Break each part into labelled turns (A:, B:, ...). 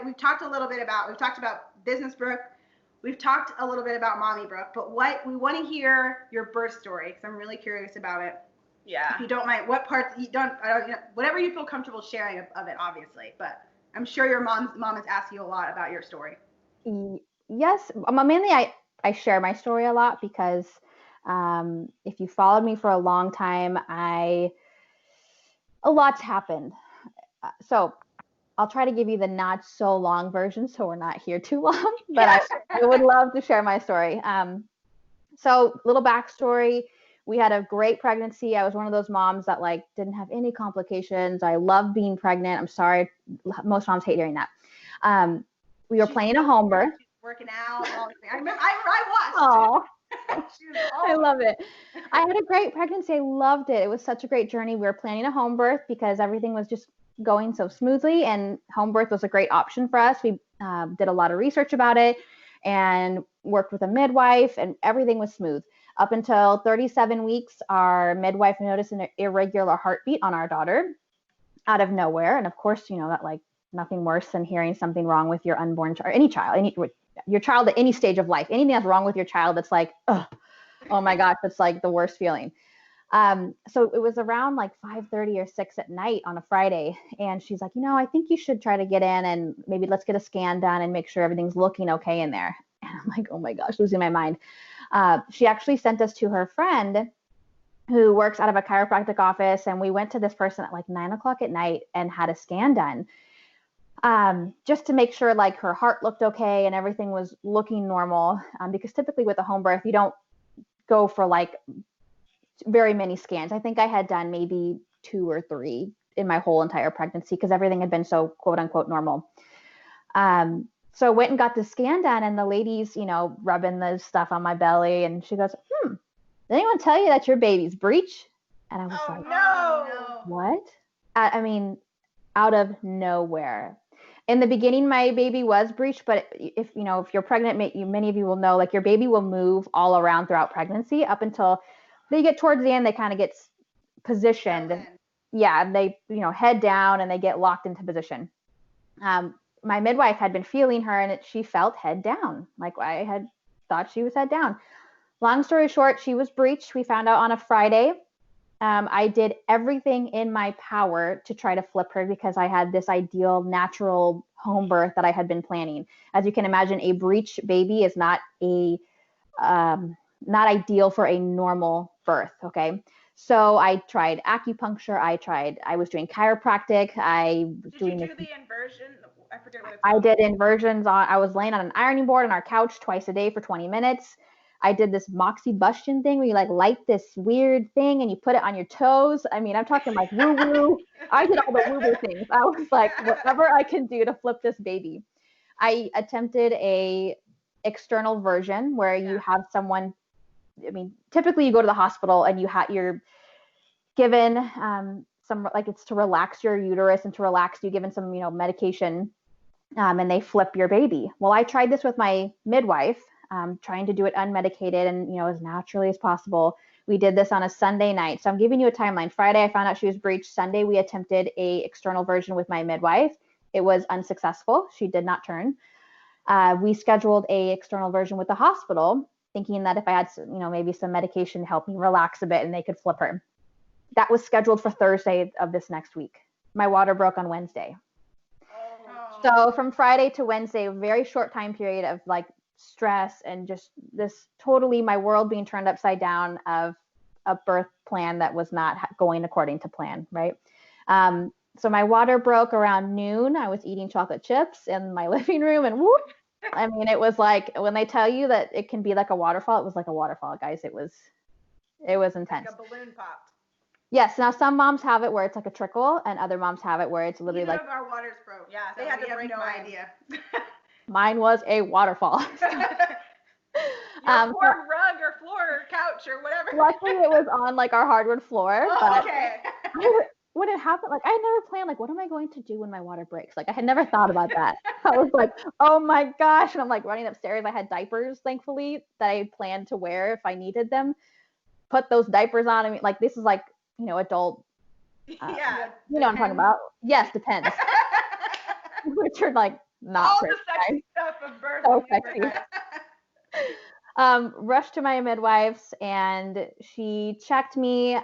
A: we've talked about business, Brooke. We've talked a little bit about mommy, Brooke, but what we want to hear your birth story because I'm really curious about it.
B: Yeah.
A: If you don't mind, what parts you don't, whatever you feel comfortable sharing of it, obviously. But I'm sure your mom has asked you a lot about your story.
C: Yes, mainly I share my story a lot because if you followed me for a long time, a lot's happened. So I'll try to give you the not so long version so we're not here too long, but I would love to share my story. So little backstory, we had a great pregnancy. I was one of those moms that like didn't have any complications. I love being pregnant. I'm sorry. Most moms hate hearing that. We were planning a home birth.
A: She's working out. I remember, I watched.
C: I love it. I had a great pregnancy. I loved it. It was such a great journey. We were planning a home birth because everything was just going so smoothly, and home birth was a great option for us. We did a lot of research about it and worked with a midwife, and everything was smooth. Up until 37 weeks, our midwife noticed an irregular heartbeat on our daughter out of nowhere. And of course, you know, that like nothing worse than hearing something wrong with your unborn child, any child, your child at any stage of life, anything that's wrong with your child, that's like, oh my gosh, it's like the worst feeling. So it was around like 5:30 or 6 at night on a Friday. And she's like, you know, I think you should try to get in and maybe let's get a scan done and make sure everything's looking okay in there. And I'm like, oh my gosh, losing my mind. She actually sent us to her friend who works out of a chiropractic office. And we went to this person at like 9 o'clock at night and had a scan done. Just to make sure like her heart looked okay and everything was looking normal. Because typically with a home birth, you don't go for like very many scans. I think I had done maybe 2 or 3 in my whole entire pregnancy because everything had been so quote unquote normal. So I went and got the scan done, and the lady's, you know, rubbing the stuff on my belly, and she goes, did anyone tell you that your baby's breech? And I was like,
B: no.
C: What? I mean, out of nowhere. In the beginning, my baby was breech, but if you're pregnant, many of you will know, like your baby will move all around throughout pregnancy up until they get towards the end, they kind of get positioned. Yeah, they, head down and they get locked into position. My midwife had been feeling her and she felt head down. Like I had thought she was head down. Long story short, she was breech. We found out on a Friday. I did everything in my power to try to flip her because I had this ideal natural home birth that I had been planning. As you can imagine, a breech baby is not ideal for a normal birth. Okay. So I tried acupuncture. I was doing chiropractic.
B: Did you do the inversion? I forget what it's
C: called. I did inversions. I was laying on an ironing board on our couch twice a day for 20 minutes. I did this moxibustion thing where you like light this weird thing and you put it on your toes. I mean, I'm talking like woo-woo. I did all the woo-woo things. I was like, whatever I can do to flip this baby. I attempted a external version where you have someone, typically you go to the hospital and you're given some, like it's to relax your uterus and to relax you, given some, medication, and they flip your baby. Well, I tried this with my midwife, trying to do it unmedicated and, as naturally as possible. We did this on a Sunday night. So I'm giving you a timeline. Friday, I found out she was breech. Sunday, we attempted a external version with my midwife. It was unsuccessful. She did not turn. We scheduled a external version with the hospital, thinking that if I had, maybe some medication to help me relax a bit and they could flip her. That was scheduled for Thursday of this next week. My water broke on Wednesday. Oh. So from Friday to Wednesday, a very short time period of like stress and just this totally my world being turned upside down of a birth plan that was not going according to plan, right? So my water broke around noon. I was eating chocolate chips in my living room and whoop. I mean, it was like when they tell you that it can be like a waterfall, it was like a waterfall, guys. It was intense.
B: Like a balloon popped.
C: Yes. Now some moms have it where it's like a trickle and other moms have it where it's literally
A: like our waters broke.
B: Yeah,
A: they had to break no idea.
C: Mine was a waterfall.
B: Your poor rug or floor or couch or whatever.
C: Luckily, it was on like our hardwood floor.
A: Oh,
C: but
A: okay.
C: When it happened, like I never planned, like, what am I going to do when my water breaks? Like I had never thought about that. I was like, oh my gosh. And I'm like running upstairs. I had diapers, thankfully, that I planned to wear if I needed them. Put those diapers on. I mean, like this is like, adult.
B: Yeah.
C: You know what I'm talking about? Yes, depends. which are like not
B: All
C: pretty.
B: the sexy stuff of birth.
C: So
B: and labor,
C: sexy.
B: guys.
C: Rushed to my midwife's and she checked me.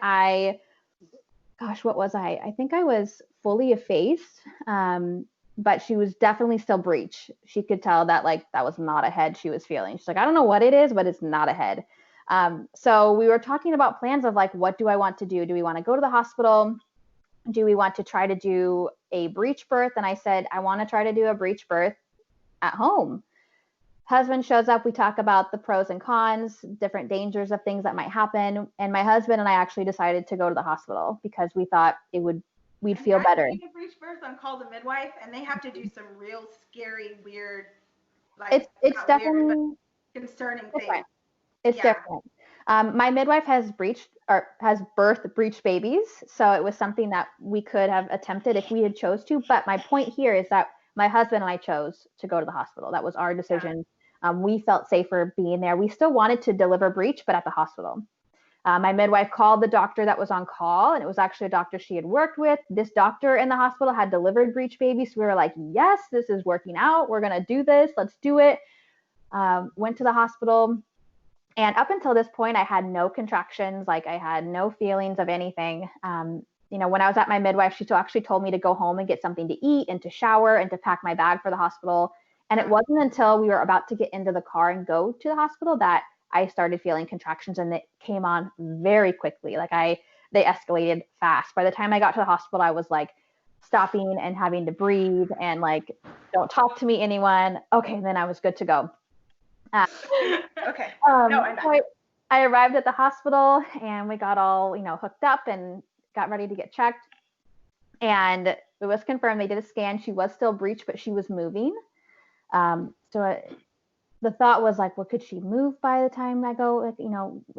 C: What was I? I think I was fully effaced, but she was definitely still breech. She could tell that like that was not a head she was feeling. She's like, I don't know what it is, but it's not a head. So we were talking about plans of like, what do I want to do? Do we want to go to the hospital? Do we want to try to do a breech birth? And I said, I want to try to do a breech birth at home. Husband shows up. We talk about the pros and cons, different dangers of things that might happen. And my husband and I actually decided to go to the hospital because we thought we'd feel better.
A: I take a breech birth on call the midwife, and they have to do some real scary, weird, like
C: It's
A: not
C: definitely
A: weird, but concerning
C: different.
A: things.
C: It's different. My midwife has birthed breech babies, so it was something that we could have attempted if we had chose to. But my point here is that my husband and I chose to go to the hospital. That was our decision. We felt safer being there. We still wanted to deliver breech, but at the hospital. My midwife called the doctor that was on call, and it was actually a doctor she had worked with. This doctor in the hospital had delivered breech babies. So we were like, yes, this is working out. We're going to do this. Let's do it. Went to the hospital. And up until this point, I had no contractions. Like I had no feelings of anything. When I was at my midwife, she actually told me to go home and get something to eat and to shower and to pack my bag for the hospital. And it wasn't until we were about to get into the car and go to the hospital that I started feeling contractions, and it came on very quickly. They escalated fast. By the time I got to the hospital, I was like stopping and having to breathe and like, don't talk to me, anyone. Okay, then I was good to go.
B: Okay.
C: So I arrived at the hospital and we got all, hooked up and got ready to get checked. And it was confirmed. They did a scan. She was still breech, but she was moving. The thought was like, well, could she move by the time I go,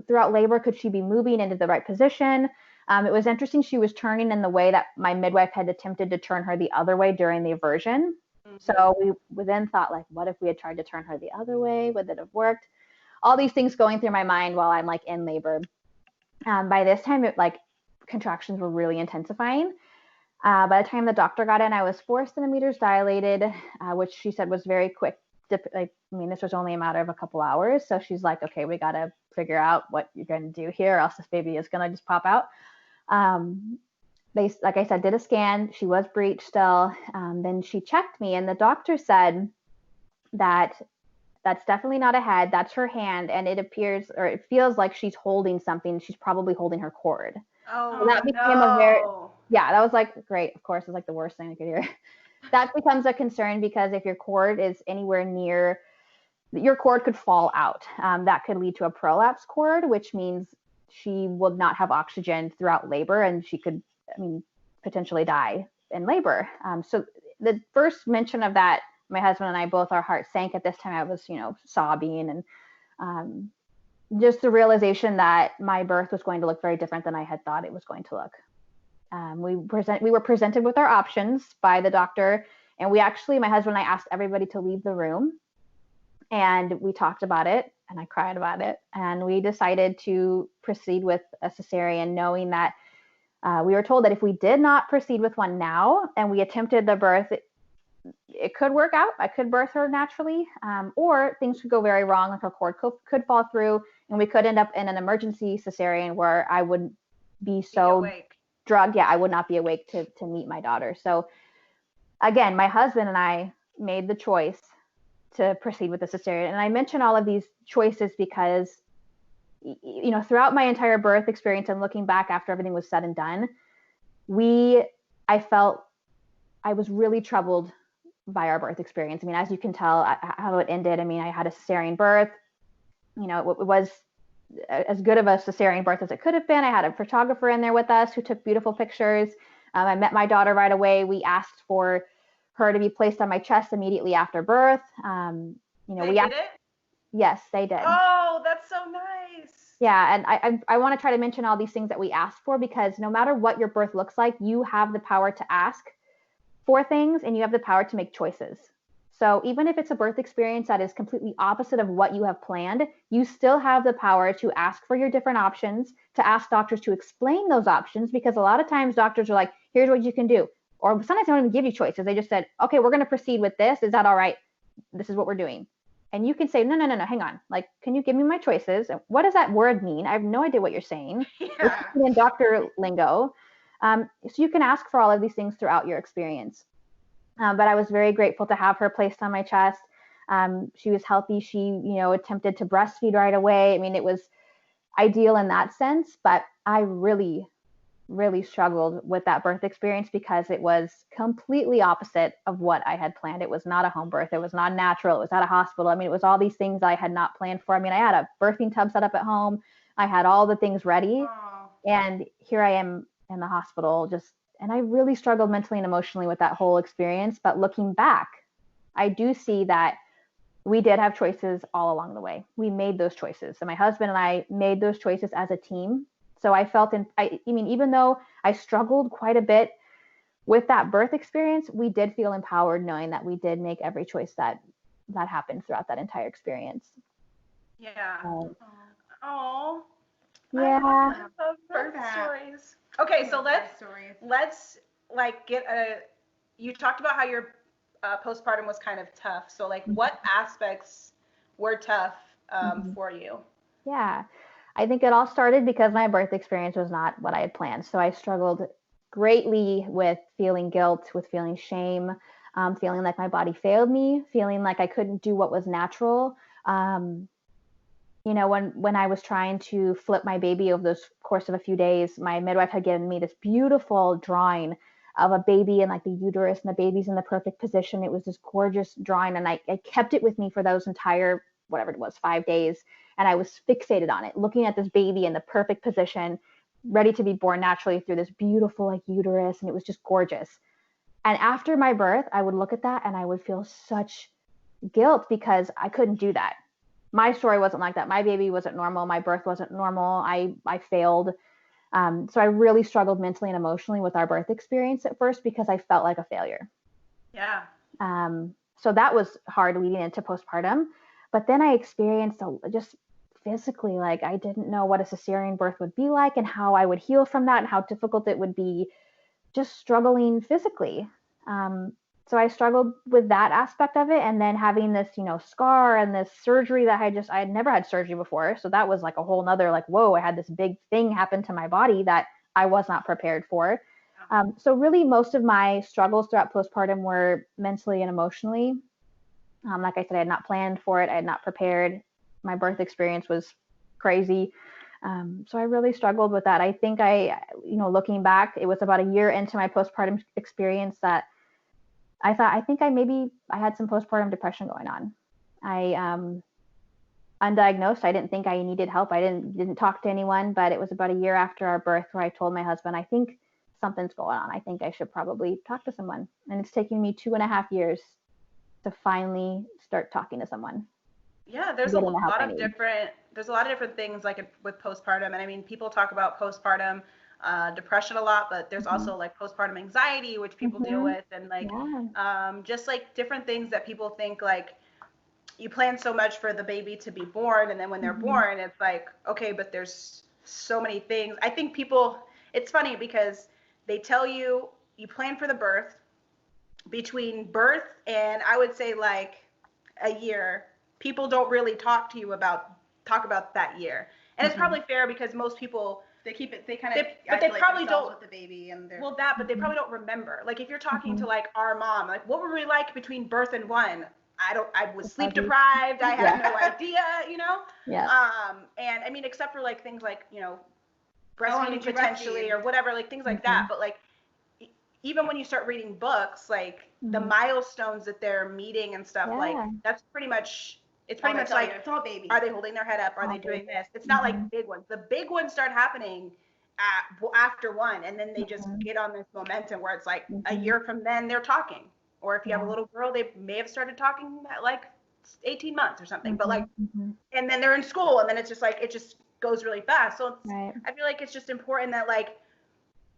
C: throughout labor? Could she be moving into the right position? It was interesting. She was turning in the way that my midwife had attempted to turn her the other way during the aversion. Mm-hmm. So we then thought like, what if we had tried to turn her the other way? Would it have worked? All these things going through my mind while I'm like in labor. By this time, contractions were really intensifying. By the time the doctor got in, I was 4 centimeters dilated, which she said was very quick. This was only a matter of a couple hours. So she's like, okay, we got to figure out what you're going to do here, or else this baby is going to just pop out. They, like I said, did a scan. She was breech still. Then she checked me, and the doctor said that that's definitely not a head. That's her hand, and it appears, or it feels like she's holding something. She's probably holding her cord.
A: Oh,
C: so that became that was like, great. Of course, it's like the worst thing I could hear. That becomes a concern because if your cord is anywhere near, your cord could fall out. That could lead to a prolapse cord, which means she will not have oxygen throughout labor, and she could, potentially die in labor. So the first mention of that, my husband and I, both our hearts sank at this time. I was, sobbing, and just the realization that my birth was going to look very different than I had thought it was going to look. We were presented with our options by the doctor, and my husband and I asked everybody to leave the room, and we talked about it, and I cried about it, and we decided to proceed with a cesarean, knowing that we were told that if we did not proceed with one now and we attempted the birth, it could work out. I could birth her naturally, or things could go very wrong, like her cord could fall through, and we could end up in an emergency cesarean where I would be so drugged. Yeah, I would not be awake to meet my daughter. So again, my husband and I made the choice to proceed with the cesarean. And I mention all of these choices because, throughout my entire birth experience and looking back after everything was said and done, I felt I was really troubled by our birth experience. As you can tell how it ended. I had a cesarean birth. It was as good of a cesarean birth as it could have been. I had a photographer in there with us who took beautiful pictures. I met my daughter right away. We asked for her to be placed on my chest immediately after birth.
B: They did it?
C: Yes, they did.
B: Oh, that's so nice.
C: Yeah, and I want to try to mention all these things that we asked for, because no matter what your birth looks like, you have the power to ask for things, and you have the power to make choices. So even if it's a birth experience that is completely opposite of what you have planned, you still have the power to ask for your different options, to ask doctors to explain those options, because a lot of times doctors are like, here's what you can do. or sometimes they don't even give you choices. They just said, okay, we're going to proceed with this. Is that all right? This is what we're doing. And you can say, no, hang on. Like, can you give me my choices? What does that word mean? I have no idea what you're saying.
A: Yeah.
C: In doctor lingo. So you can ask for all of these things throughout your experience. But I was very grateful to have her placed on my chest. She was healthy. She, attempted to breastfeed right away. I mean, it was ideal in that sense, but I really, really struggled with that birth experience because it was completely opposite of what I had planned. It was not a home birth. It was not natural. It was at a hospital. I mean, it was all these things I had not planned for. I mean, I had a birthing tub set up at home. I had all the things ready.
A: Oh.
C: And here I am in the hospital and I really struggled mentally and emotionally with that whole experience. But looking back, I do see that we did have choices all along the way. We made those choices. So my husband and I made those choices as a team. So I felt, even though I struggled quite a bit with that birth experience, we did feel empowered knowing that we did make every choice that happened throughout that entire experience.
B: Yeah.
A: Oh.
C: Yeah.
B: I love birth stories. Okay, so let's like you talked about how your postpartum was kind of tough. So like what aspects were tough for you?
C: Yeah. I think it all started because my birth experience was not what I had planned. So I struggled greatly with feeling guilt, with feeling shame, feeling like my body failed me, feeling like I couldn't do what was natural. When I was trying to flip my baby over the course of a few days, my midwife had given me this beautiful drawing of a baby and like the uterus and the baby's in the perfect position. It was this gorgeous drawing. And I kept it with me for those entire, whatever it was, 5 days. And I was fixated on it, looking at this baby in the perfect position, ready to be born naturally through this beautiful like uterus. And it was just gorgeous. And after my birth, I would look at that and I would feel such guilt because I couldn't do that. My story wasn't like that. My baby wasn't normal. My birth wasn't normal. I failed. So I really struggled mentally and emotionally with our birth experience at first because I felt like a failure.
B: Yeah.
C: So that was hard leading into postpartum. But then I experienced just physically, like I didn't know what a cesarean birth would be like and how I would heal from that and how difficult it would be just struggling physically. So I struggled with that aspect of it. And then having this, scar and this surgery that I had never had surgery before. So that was like a whole nother, like, whoa, I had this big thing happen to my body that I was not prepared for. So really most of my struggles throughout postpartum were mentally and emotionally. Like I said, I had not planned for it. I had not prepared. My birth experience was crazy. So I really struggled with that. I think looking back, it was about a year into my postpartum experience that I thought, I think I had some postpartum depression going on. I undiagnosed. I didn't think I needed help. I didn't talk to anyone, but it was about a year after our birth where I told my husband, I think something's going on. I think I should probably talk to someone. And it's taken me 2.5 years to finally start talking to someone.
B: Yeah, there's a lot of different things like with postpartum. And I mean, people talk about postpartum depression a lot, but there's also like postpartum anxiety, which people deal with, and like just like different things that people think like you plan so much for the baby to be born, and then when they're born, it's like, okay, but there's so many things. I think it's funny because they tell you plan for the birth. Between birth and I would say like a year, people don't really talk about that year. And it's probably fair because most people
A: they
B: probably don't
A: with the baby and
B: but they probably don't remember. Like if you're talking to like our mom, like what were we like between birth and one? I was sleep deprived. I had no idea, and I mean, except for like things like, breastfeeding potentially or whatever, like things like that. But like, even when you start reading books, like the milestones that they're meeting and stuff, like that's pretty much, it's pretty much like,
A: it's all baby.
B: Are they holding their head up? Are they doing this? It's not like big ones. The big ones start happening after one, and then they just get on this momentum where it's like a year from then they're talking. Or if you have a little girl, they may have started talking at like 18 months or something, but like, and then they're in school, and then it's just like, it just goes really fast. So I feel like it's just important that like,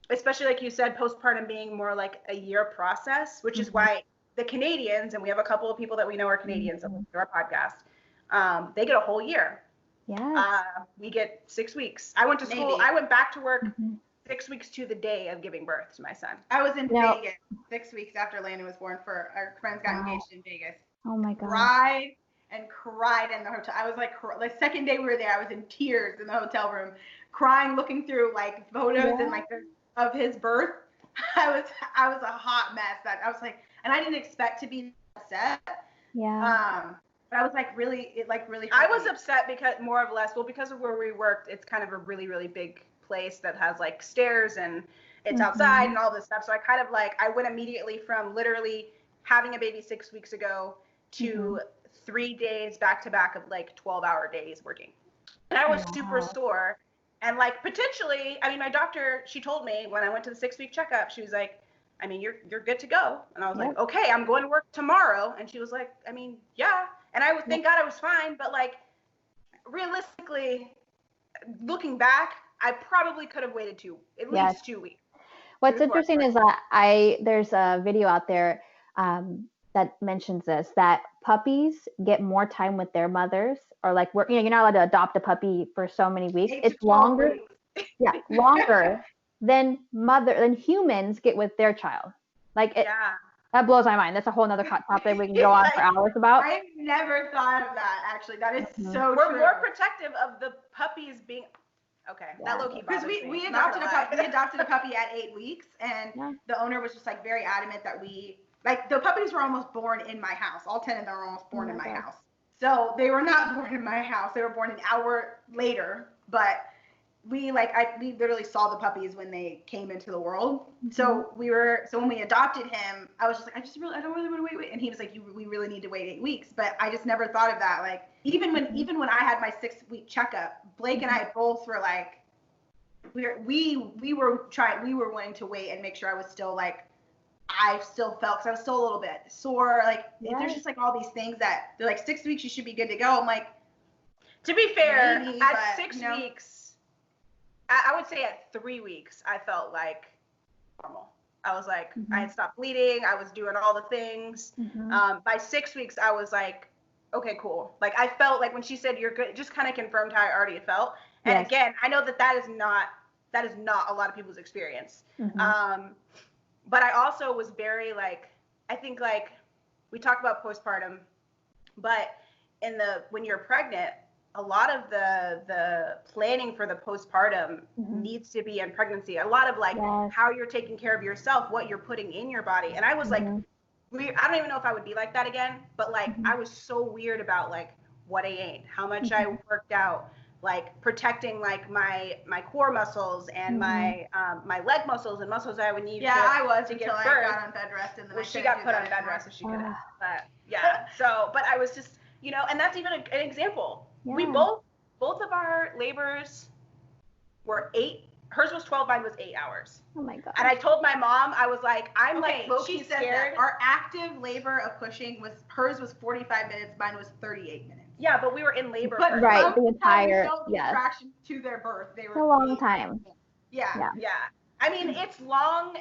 B: especially like you said, postpartum being more like a year process, which is why the Canadians, and we have a couple of people that we know are Canadians that listen to our podcast, they get a whole year.
C: Yeah.
B: We get 6 weeks. I went to school. I went back to work 6 weeks to the day of giving birth to my son.
A: I was in Vegas 6 weeks after Landon was born. For our friends got engaged in Vegas.
C: Oh my God.
A: Cried in the hotel. I was like, the second day we were there, I was in tears in the hotel room, crying, looking through like photos and like of his birth. I was a hot mess. That I was like, and I didn't expect to be upset.
C: Yeah.
A: But I was like really.
B: I was upset because because of where we worked. It's kind of a really, really big place that has like stairs and it's outside and all this stuff. So I kind of like, I went immediately from literally having a baby 6 weeks ago to 3 days back to back of like 12-hour days working. And I was super sore. And like potentially, I mean, my doctor, she told me when I went to the 6-week checkup, she was like, I mean, you're good to go. And I was like, okay, I'm going to work tomorrow. And she was like, I mean, yeah. And thank God I was fine. But like, realistically, looking back, I probably could have waited at least 2 weeks.
C: What's interesting is that there's a video out there that mentions this, that puppies get more time with their mothers, or like you're not allowed to adopt a puppy for so many weeks. It's longer. Longer than humans get with their child. Like that blows my mind. That's a whole nother topic we can go on for hours about.
A: I never thought of that, actually. That is so
B: We're
A: true.
B: more protective of the puppies being that low key
A: because we adopted a puppy at 8 weeks, and the owner was just like very adamant that the puppies were almost born in my house. All 10 of them were almost born in my house. So they were not born in my house. They were born an hour later, but we literally saw the puppies when they came into the world. So when we adopted him, I was just like, I don't really want to wait. And he was like, we really need to wait 8 weeks. But I just never thought of that. Like, even when I had my 6-week checkup, Blake and I both were like, we were wanting to wait and make sure I was still like, I still felt, because I was still a little bit sore. Like, there's just like all these things that they're like, 6 weeks, you should be good to go. I'm like,
B: to be fair, at 6 weeks, I would say at 3 weeks, I felt like normal. I was like, I had stopped bleeding. I was doing all the things. By 6 weeks, I was like, okay, cool. Like, I felt like when she said you're good, it just kind of confirmed how I already felt. And again, I know that is not a lot of people's experience. But I also was very like, I think like we talk about postpartum, but when you're pregnant, a lot of the planning for the postpartum needs to be in pregnancy. A lot of like how you're taking care of yourself, what you're putting in your body. And I was like, I don't even know if I would be like that again, but like I was so weird about like what I ate, how much I worked out, like protecting like my core muscles and my leg muscles and muscles I would need to give birth. I got
A: on bed rest, and then
B: she got put on bed rest, so she couldn't. But but I was just, and that's even an example. We both of our labors were 8. Hers was 12, mine was 8 hours.
C: Oh my God.
B: And I told my mom, I was like, she's scared.
A: Our active labor of pushing hers was 45 minutes, mine was 38 minutes.
B: Yeah, but we were in labor.
A: But
C: right, the entire
A: contraction to their birth. They were
C: a long time.
A: Yeah.
B: I mean, it's long,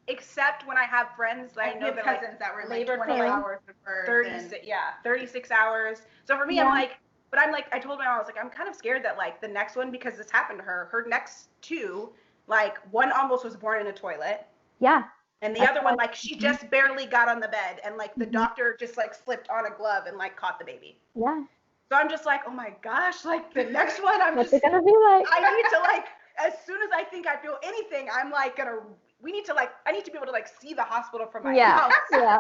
B: except when I have friends that I know that
A: cousins that were
B: labored
A: like 20
B: for
A: hours of birth.
B: 36 hours. So for me, I'm like, I told my mom, I was like, I'm kind of scared that like the next one, because this happened to her next 2, like one almost was born in a toilet.
C: Yeah.
B: And the other one, like she just barely got on the bed, and like the doctor just like slipped on a glove and like caught the baby.
C: Yeah.
B: So I'm just like, oh my gosh, like the next one,
C: What's it gonna be like?
B: I need to like, as soon as I think I feel anything, I'm like I need to be able to like see the hospital from my house.
C: Yeah.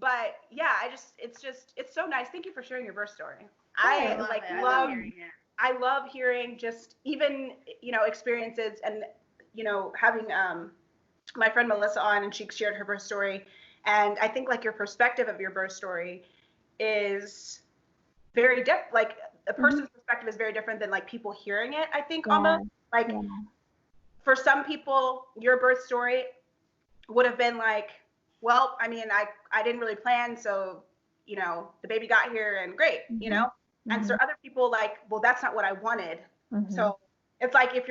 B: But yeah, it's so nice. Thank you for sharing your birth story.
A: I
B: love hearing just even, experiences, and, having my friend Melissa on, and she shared her birth story. And I think like your perspective of your birth story is very different. Like a person's perspective is very different than like people hearing it, I think, almost. Like for some people, your birth story would have been like, well, I mean, I didn't really plan, so, the baby got here and great, and so other people like, well, that's not what I wanted. So it's like, if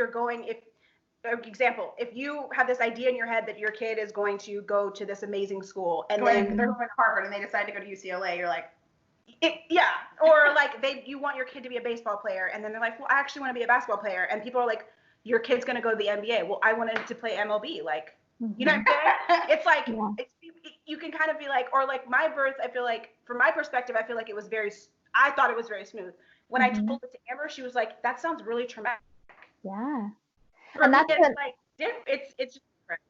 B: you have this idea in your head that your kid is going to go to this amazing school, and then
A: they're going to Harvard and they decide to go to UCLA, you're like,
B: Yeah, or like you want your kid to be a baseball player, and then they're like, well, I actually want to be a basketball player, and people are like, your kid's gonna go to the NBA. Well, I wanted to play MLB, like, you know what I'm saying? It's like you can kind of be like, or like my birth, I feel like from my perspective, I feel like I thought it was very smooth. When I told it to Amber, she was like, that sounds really traumatic.
C: Yeah,
B: and that's like it's just different.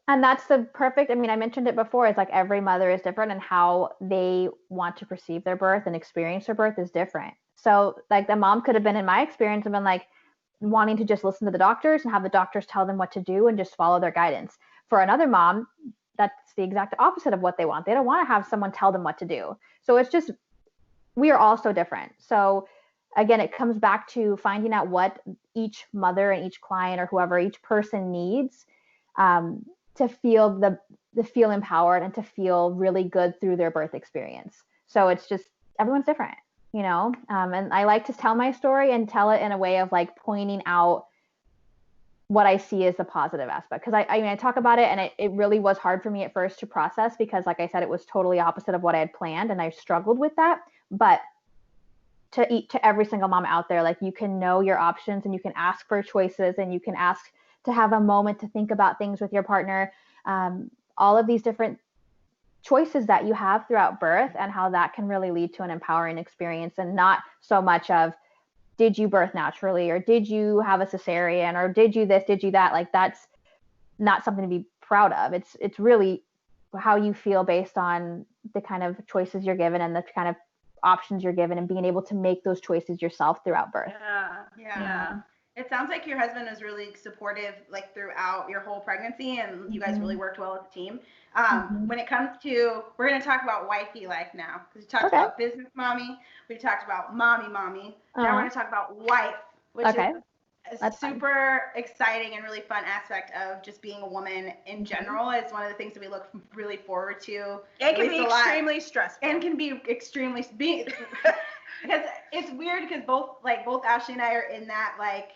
C: And that's the perfect, I mean, I mentioned it before, it's like every mother is different and how they want to perceive their birth and experience their birth is different. So like the mom could have been in my experience and been like wanting to just listen to the doctors and have the doctors tell them what to do and just follow their guidance. For another mom, that's the exact opposite of what they want. They don't want to have someone tell them what to do. So it's just, we are all so different. So again, it comes back to finding out what each mother and each client or whoever, each person needs, to feel empowered and to feel really good through their birth experience. So it's just, everyone's different, you know? And I like to tell my story and tell it in a way of like pointing out what I see as the positive aspect. Cause I mean, I talk about it and it really was hard for me at first to process because like I said, it was totally opposite of what I had planned and I struggled with that. But to every single mom out there, like you can know your options and you can ask for choices and you can ask to have a moment to think about things with your partner. All of these different choices that you have throughout birth and how that can really lead to an empowering experience and not so much of, did you birth naturally or did you have a cesarean or did you this, did you that? Like that's not something to be proud of. It's really how you feel based on the kind of choices you're given and the kind of options you're given and being able to make those choices yourself throughout birth.
A: Yeah. It sounds like your husband was really supportive like throughout your whole pregnancy and you guys really worked well as a team. When it comes to, we're going to talk about wifey life now because we talked about business mommy, we talked about mommy. Now we're going to talk about wife, which is a super exciting and really fun aspect of just being a woman in general. It's one of the things that we look really forward to.
B: It can be extremely stressful.
A: And can be extremely because it's weird because both Ashley and I are in that like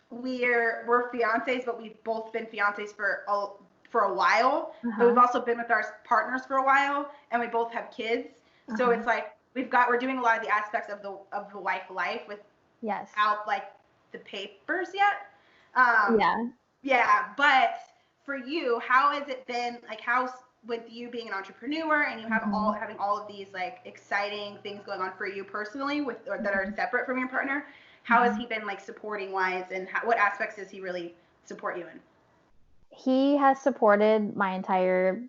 A: we're fiancés, but we've both been fiancés for a while. But we've also been with our partners for a while, and we both have kids. So it's like we're doing a lot of the aspects of the wife life without like the papers yet. But for you, how has it been like with you being an entrepreneur and you have having all of these like exciting things going on for you personally that are separate from your partner? How has he been like supporting wise and what aspects does he really support you in?
C: He has supported my entire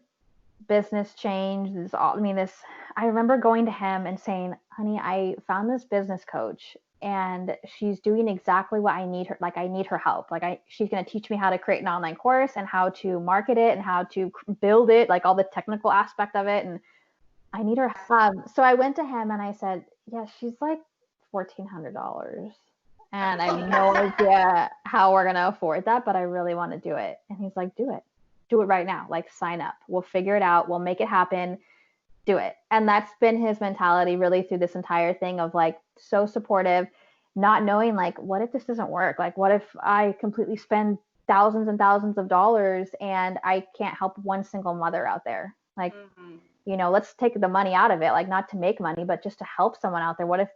C: business change. I remember going to him and saying, honey, I found this business coach and she's doing exactly what I need her. Like I need her help. Like she's going to teach me how to create an online course and how to market it and how to build it, like all the technical aspect of it. And I need her. So I went to him and I said, yeah, she's like $1,400. And I have no idea how we're going to afford that, but I really want to do it. And he's like, do it right now. Like sign up. We'll figure it out. We'll make it happen. Do it. And that's been his mentality really through this entire thing of like so supportive, not knowing like, what if this doesn't work? Like, what if I completely spend thousands and thousands of dollars and I can't help one single mother out there? Like, you know, let's take the money out of it, like not to make money, but just to help someone out there. What if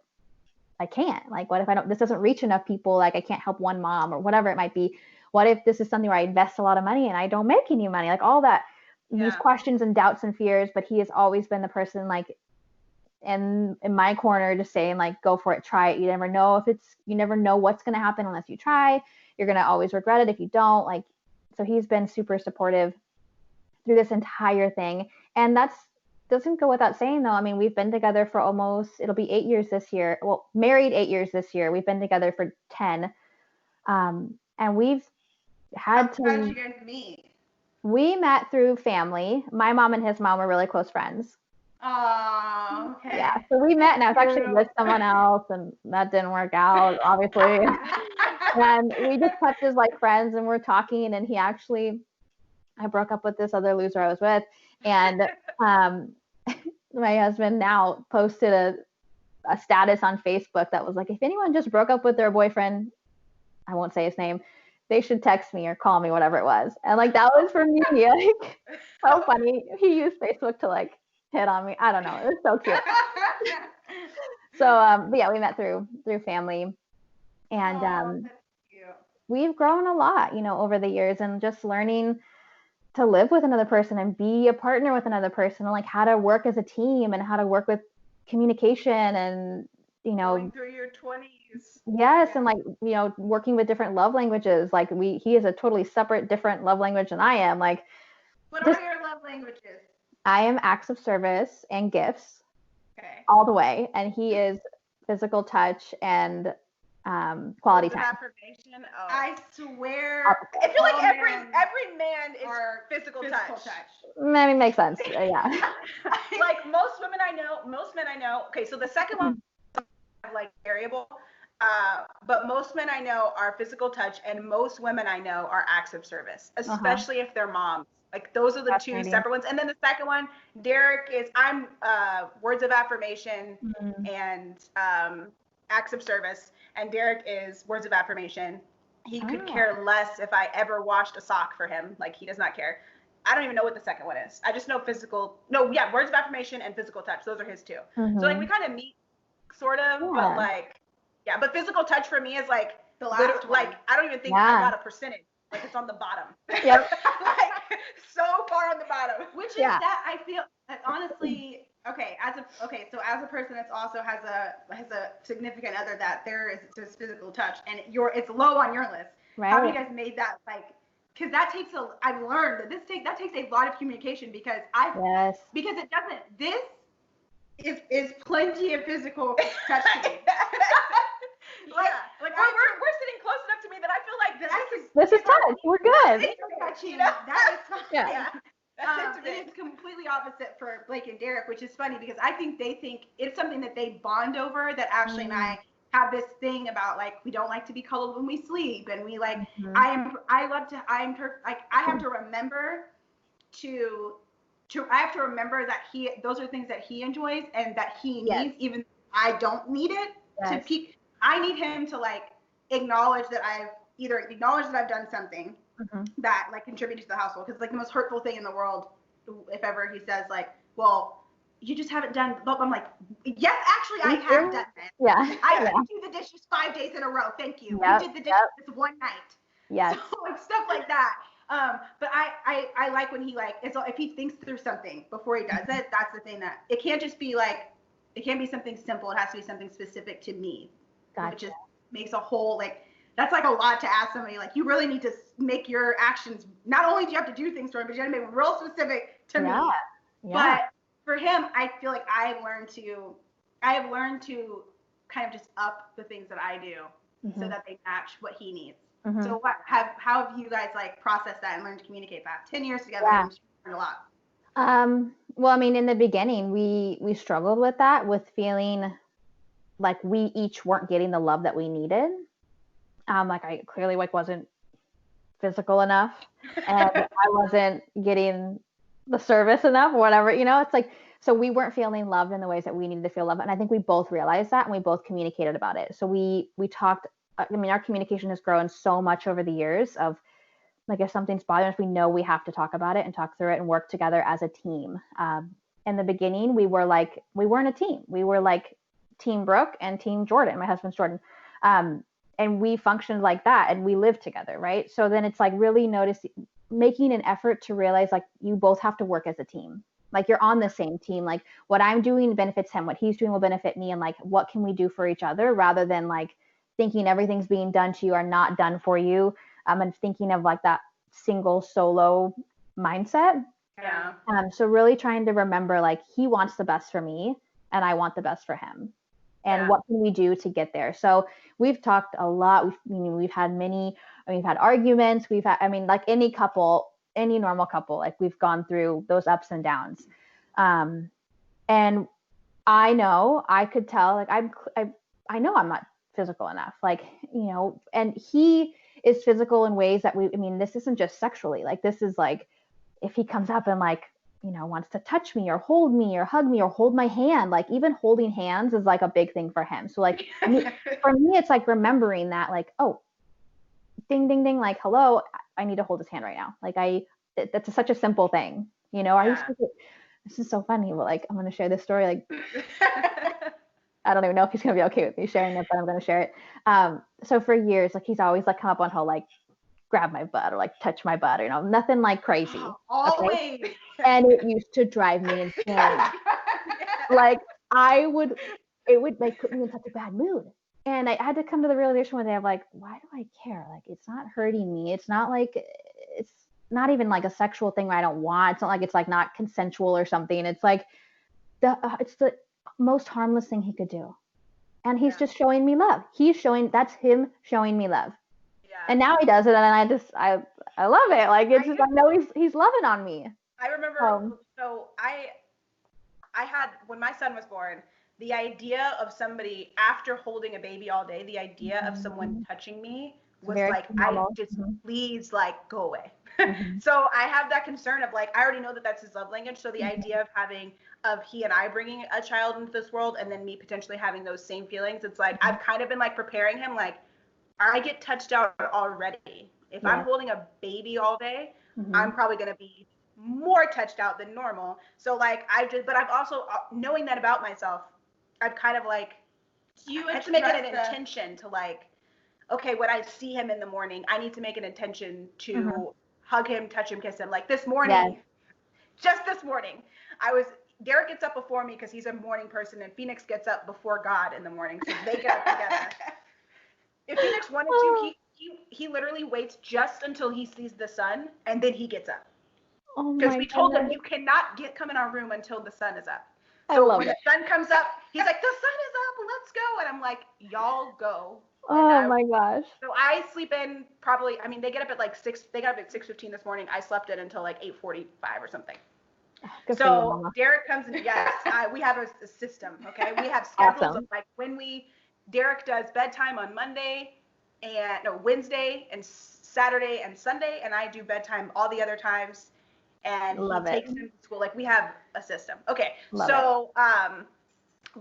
C: I can't? Like, what if this doesn't reach enough people? Like I can't help one mom or whatever it might be. What if this is something where I invest a lot of money and I don't make any money? Like all that, these questions and doubts and fears, but he has always been the person like in my corner just saying like, go for it, try it. You never know what's going to happen unless you try. You're going to always regret it if you don't. Like, so he's been super supportive through this entire thing. And that's doesn't go without saying though. I mean, we've been together for it'll be 8 years this year. Well, married 8 years this year. We've been together for 10. And we've had
A: How did you guys meet?
C: We met through family. My mom and his mom were really close friends.
A: Oh, okay.
C: Yeah, so we met and I was actually with someone else and that didn't work out, obviously. And we just kept as like friends and we're talking and I broke up with this other loser I was with and my husband now posted a status on Facebook that was like, if anyone just broke up with their boyfriend, I won't say his name, they should text me or call me, whatever it was. And like, that was for me, like, so funny. He used Facebook to like hit on me. I don't know. It was so cute. But yeah, we met through family, and
A: That's cute.
C: we've grown a lot, over the years, and just learning to live with another person and be a partner with another person, and like how to work as a team and how to work with communication and
B: going through your 20s.
C: Yes, and like working with different love languages. Like he is a totally separate, different love language than I am. Like,
A: what are your love languages?
C: I am acts of service and gifts, all the way, and he is physical touch and quality time.
B: Affirmation. Oh.
A: I swear.
B: I feel like every man is physical touch.
C: I mean, makes sense. Yeah.
B: Like most men I know. Okay, so the second one like variable. But most men I know are physical touch, and most women I know are acts of service, especially if they're moms. Like those are the two separate ones. And then the second one, Derek is I'm words of affirmation and acts of service, and Derek is words of affirmation. He could care less if I ever washed a sock for him. Like he does not care. I don't even know what the second one is. I just know words of affirmation and physical touch. Those are his two. So like we kind of meet sort of, but like, yeah, but physical touch for me is like
A: the last one.
B: Like I don't even think I got a percentage. Like it's on the bottom.
C: Yep.
B: Like so far on the bottom.
A: Which is that I feel honestly, so as a person that's also has a significant other that there is just physical touch and it's low on your list. Right. How have you guys made that like? Because I've learned that that takes a lot of communication because because it doesn't. This is plenty of physical touch to me.
B: Like we're sitting close enough to me that I feel like
C: this is touch. We're good.
A: Touching. That is fine.
B: Yeah.
A: It is completely opposite for Blake and Derek, which is funny because I think they think it's something that they bond over. That Ashley and I have this thing about like we don't like to be cuddled when we sleep, and we like I have to remember that those are things that he enjoys and that he needs, even if I don't need it to peak. I need him to like acknowledge that I've done something that like contributed to the household. Because like the most hurtful thing in the world, if ever he says like, well, you just haven't done, but I'm like, yes, actually I have done that.
C: Yeah.
A: I do the dishes 5 days in a row. Thank you.
C: Yep.
A: We did the dishes this one night.
C: Yes.
A: So like stuff like that. But I like when he like, if he thinks through something before he does it, that's the thing that it can't just be like, it can't be something simple. It has to be something specific to me.
C: Gotcha.
A: Which just makes a whole like, that's like a lot to ask somebody. Like you really need to make your actions. Not only do you have to do things for him, but you have to make them real specific to me. Yeah. But for him, I feel like I have learned to kind of just up the things that I do so that they match what he needs. So how have you guys like processed that and learned to communicate that? 10 years together, and learned a lot.
C: Well, I mean, in the beginning, we struggled with that, with feeling like we each weren't getting the love that we needed. Like I clearly like wasn't physical enough, and I wasn't getting the service enough, or whatever. It's like, so we weren't feeling loved in the ways that we needed to feel loved, and I think we both realized that, and we both communicated about it. So we talked. I mean, our communication has grown so much over the years of like, if something's bothering us, we know we have to talk about it and talk through it and work together as a team. In the beginning, we weren't a team. We were like Team Brooke and Team Jordan. My husband's Jordan. And we functioned like that, and we lived together, right? So then it's like really making an effort to realize like you both have to work as a team. Like you're on the same team. Like what I'm doing benefits him. What he's doing will benefit me. And like, what can we do for each other, rather than like thinking everything's being done to you or not done for you. And thinking of like that single solo mindset.
B: Yeah.
C: So really trying to remember like he wants the best for me and I want the best for him. And what can we do to get there? So we've talked a lot. We've had arguments. Like any couple, any normal couple, like we've gone through those ups and downs. And I know, I could tell, like I know I'm not physical enough, like, and he is physical in ways that this isn't just sexually, like this is like, if he comes up and like, wants to touch me or hold me or hug me or hold my hand, like even holding hands is like a big thing for him. So like for me, it's like remembering that like, oh, ding, ding, ding, like, hello, I need to hold his hand right now. Like that's such a simple thing, I used to, this is so funny, but like, I'm going to share this story. Like I don't even know if he's gonna be okay with me sharing it, but I'm gonna share it. So for years, like he's always like come up on he'll like grab my butt or like touch my butt, or nothing like crazy.
A: Always.
C: Okay? And it used to drive me insane. Like it would like put me in such a bad mood. And I had to come to the realization one day of like, why do I care? Like it's not hurting me. It's not like it's not even like a sexual thing where I don't want. It's not like it's like not consensual or something. It's like it's the most harmless thing he could do. And he's just showing me love. That's him showing me love. Yeah. And now he does it, and I love it. Like it's just I know he's loving on me.
B: I remember so I had, when my son was born, the idea of somebody after holding a baby all day, the idea of someone touching me was very like, normal. I just please like go away. So I have that concern of like, I already know that that's his love language. So the idea of he and I bringing a child into this world and then me potentially having those same feelings, it's like, I've kind of been like preparing him, like I get touched out already. If I'm holding a baby all day, I'm probably going to be more touched out than normal. So like but I've also, knowing that about myself, I've kind of like, you have to make it an intention to like, okay, when I see him in the morning, I need to make an intention to hug him, touch him, kiss him. Like this morning, just this morning, Derek gets up before me because he's a morning person, and Phoenix gets up before God in the morning, so they get up together. If Phoenix wanted to, he literally waits just until he sees the sun, and then he gets up. Because we told him, you cannot come in our room until the sun is up. So when the sun comes up, he's like, the sun is up, let's go. And I'm like, y'all go.
C: Oh my gosh.
B: So I sleep in probably, I mean, they get up at like 6, they got up at 6:15 this morning. I slept in until like 8:45 or something.
C: Good
B: so Derek comes in, yes, we have a system, okay? We have schedules of like Derek does bedtime on Wednesday and Saturday and Sunday, and I do bedtime all the other times. And he takes him to school. Like we have a system. Okay. But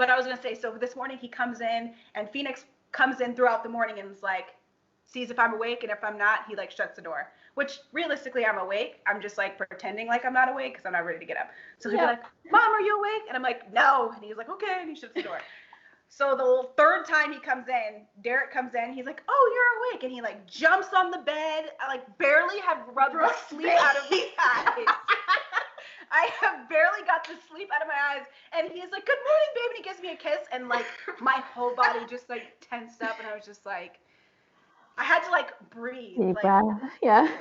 B: I was going to say, so this morning he comes in, and Phoenix comes in throughout the morning and is like, sees if I'm awake. And if I'm not, he like shuts the door, which realistically I'm awake. I'm just like pretending like I'm not awake because I'm not ready to get up. So he'll be like, Mom, are you awake? And I'm like, no. And he's like, okay. And he shuts the door. So the third time he comes in, Derek comes in, he's like, oh, you're awake. And he like jumps on the bed. I like barely have rubbed the sleep out of my eyes. I have barely got the sleep out of my eyes. And he's like, good morning, babe. And he gives me a kiss. And like my whole body just like tensed up. And I was just like, I had to like breathe.
C: Deep breath. Yeah.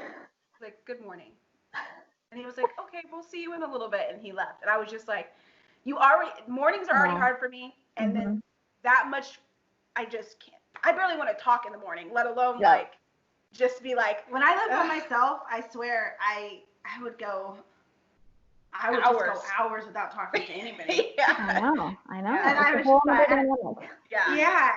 B: Like, good morning. And he was like, okay, we'll see you in a little bit. And he left. And I was just like, mornings are already hard for me. And then that much, I just can't. I barely want to talk in the morning, let alone like just be like.
A: When I lived by myself, I swear I would go. I would
B: hours.
A: Just go hours without talking to anybody.
C: I know.
A: And I was just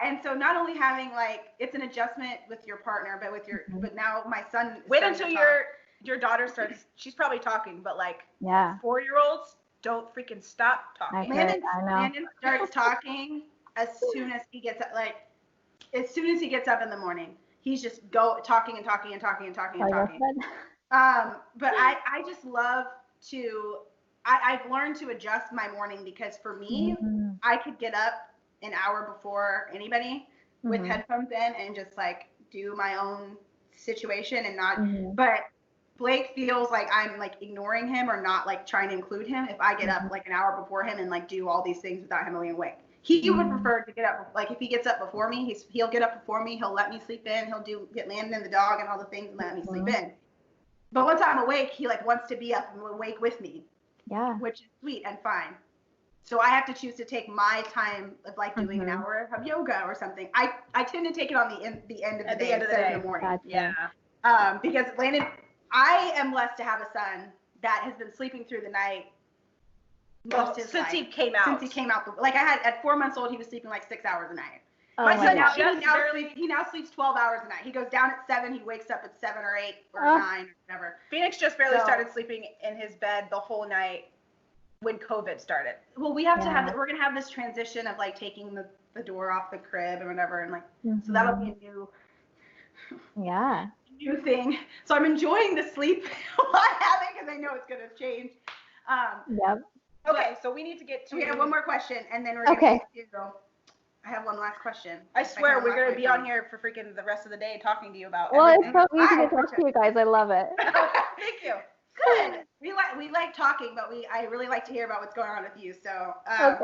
A: and so not only having like it's an adjustment with your partner, but with your but now my son.
B: Wait until your daughter starts. She's probably talking, but like 4-year-olds don't freaking stop talking.
A: Landon starts talking. As soon as he gets up in the morning, he's just talking. But I just love to. I've learned to adjust my morning because for me, I could get up an hour before anybody with headphones in and just like do my own situation and not. But Blake feels like I'm like ignoring him or not like trying to include him if I get up like an hour before him and like do all these things without him being awake. He would prefer to get up, like if he gets up before me, he'll get up before me, he'll let me sleep in, get Landon and the dog and all the things and let me sleep in. But once I'm awake, he like wants to be up and awake with me.
C: Yeah.
A: Which is sweet and fine. So I have to choose to take my time of like doing an hour of yoga or something. I tend to take it on the end of the day instead of the morning.
C: Gotcha.
A: Yeah. Because Landon, I am blessed to have a son that has been sleeping through the night.
B: Since he came out.
A: Like I had at 4 months old, he was sleeping like 6 hours a night.
C: Oh
A: my son he now sleeps 12 hours a night. He goes down at 7, he wakes up at 7 or 8 or 9 or whatever.
B: Phoenix just barely started sleeping in his bed the whole night when COVID started.
A: Well, we have to we're gonna have this transition of like taking the door off the crib and whatever, and like so that'll be a new thing. So I'm enjoying the sleep while I have it because I know it's gonna change.
B: Okay, so we need to get to.
A: We have one more question, and then we're going to I have one last question.
B: I swear we're going to be on here for freaking the rest of the day talking to you about
C: everything.
B: Well,
C: it's so easy to talk to you guys. I love it.
A: Thank you. Good. We like talking, but I really like to hear about what's going on with you. So,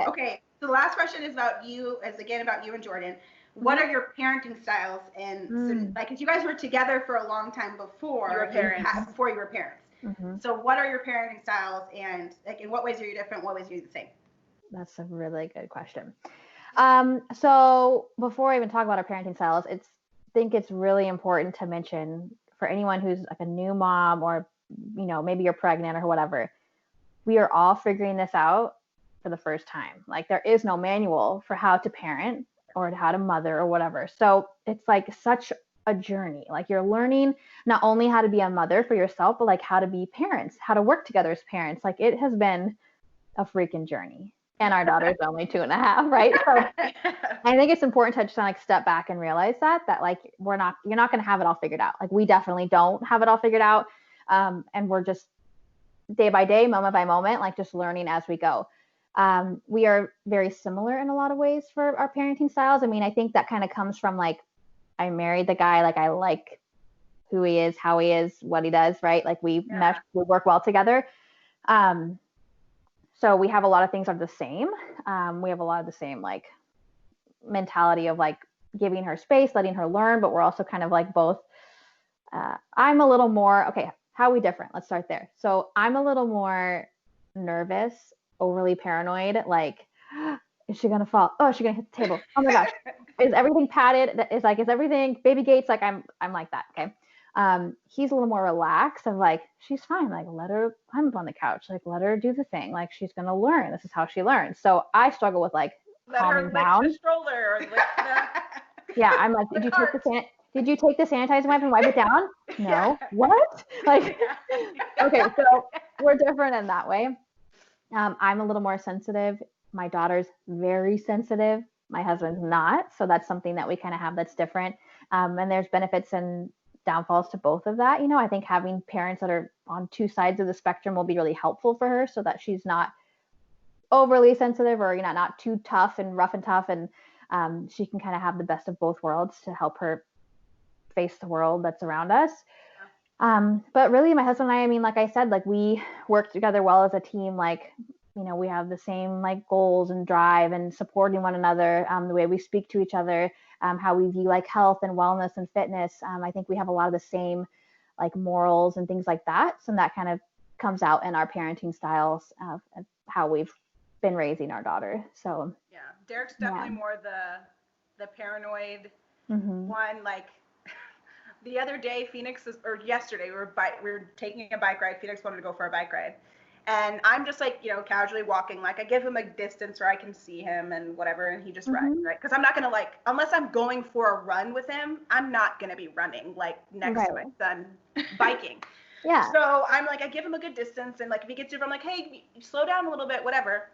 A: okay. So the last question is about you, about you and Jordan. What are your parenting styles? And so, like, if you guys were together for a long time before you were parents. So what are your parenting styles, and like in what ways are you different? What ways are you the same?
C: That's a really good question. So before I even talk about our parenting styles, I think it's really important to mention for anyone who's like a new mom or, you know, maybe you're pregnant or whatever, we are all figuring this out for the first time. Like there is no manual for how to parent or how to mother or whatever. So it's like such a journey. Like you're learning not only how to be a mother for yourself, but like how to be parents, how to work together as parents. Like it has been a freaking journey. And our daughter's only 2.5, right? So I think it's important to just like step back and realize that like you're not going to have it all figured out. Like we definitely don't have it all figured out. And we're just day by day, moment by moment, like just learning as we go. We are very similar in a lot of ways for our parenting styles. I mean, I think that kind of comes from like, I married the guy, like I like who he is, how he is, what he does, right? Like we mesh, we work well together. So we have a lot of things are the same. We have a lot of the same like mentality of like giving her space, letting her learn, but we're also kind of like both. I'm a little more, okay, how are we different? Let's start there. So I'm a little more nervous, overly paranoid, like, is she going to fall? Oh, is she going to hit the table? Oh my gosh. Is everything padded? Is everything baby gates? Like I'm like that. Okay. He's a little more relaxed and like, she's fine. Like let her climb up on the couch. Like let her do the thing. Like she's going to learn. This is how she learns. So I struggle with like calming down.
B: Lick the stroller or lick the...
C: Yeah. I'm like, did you take the sanitizer wipe and wipe it down? No. Yeah. What? Like, okay. So we're different in that way. I'm a little more sensitive. My daughter's very sensitive. My husband's not. So that's something that we kind of have that's different. And there's benefits and downfalls to both of that. You know, I think having parents that are on two sides of the spectrum will be really helpful for her so that she's not overly sensitive or, you know, not too tough and rough and tough. And she can kind of have the best of both worlds to help her face the world that's around us. But really my husband and I mean, like I said, like we work together well as a team. Like, you know, we have the same like goals and drive and supporting one another, the way we speak to each other, how we view like health and wellness and fitness. I think we have a lot of the same like morals and things like that. So that kind of comes out in our parenting styles of how we've been raising our daughter. So
B: yeah, Derek's definitely more the paranoid one. Like the other day, yesterday, we were taking a bike ride. Phoenix wanted to go for a bike ride. And I'm just like, you know, casually walking, like I give him a distance where I can see him and whatever, and he just runs, right? Because I'm not gonna like, unless I'm going for a run with him, I'm not gonna be running like next to my son biking.
C: Yeah.
B: So I'm like, I give him a good distance, and like if he gets over, I'm like, hey, slow down a little bit, whatever.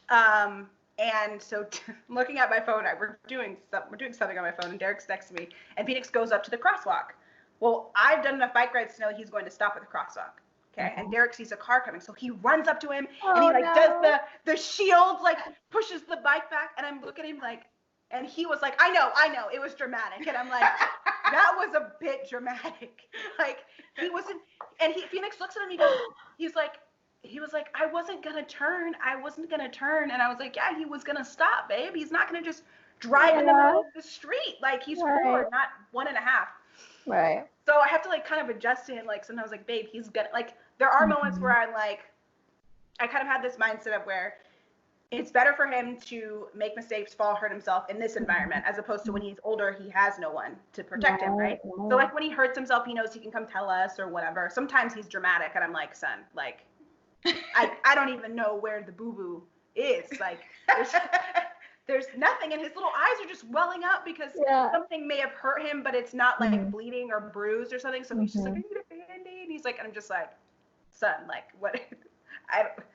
B: And so looking at my phone, we're doing something on my phone, and Derek's next to me, and Phoenix goes up to the crosswalk. Well, I've done enough bike rides to know he's going to stop at the crosswalk. Okay. And Derek sees a car coming, so he runs up to him and he like does the shield, like pushes the bike back, and I'm looking at him like, and he was like, I know, it was dramatic, and I'm like, that was a bit dramatic. Like he wasn't, and Phoenix looks at him, he was like, I wasn't gonna turn, and I was like, yeah, he was gonna stop, babe. He's not gonna just drive in the middle of the street. Like he's 4, not 1.5.
C: Right.
B: So I have to like kind of adjust to him. Like sometimes like, babe, he's gonna like, there are moments where I'm like, I kind of had this mindset of where it's better for him to make mistakes, fall, hurt himself in this environment, as opposed to when he's older, he has no one to protect him, right? So like when he hurts himself, he knows he can come tell us or whatever. Sometimes he's dramatic and I'm like, son, like, I don't even know where the boo-boo is. Like, there's nothing, and his little eyes are just welling up because something may have hurt him, but it's not like bleeding or bruised or something. So he's just like, I need a Band-Aid. And he's like, and I'm just like, son, like what happened?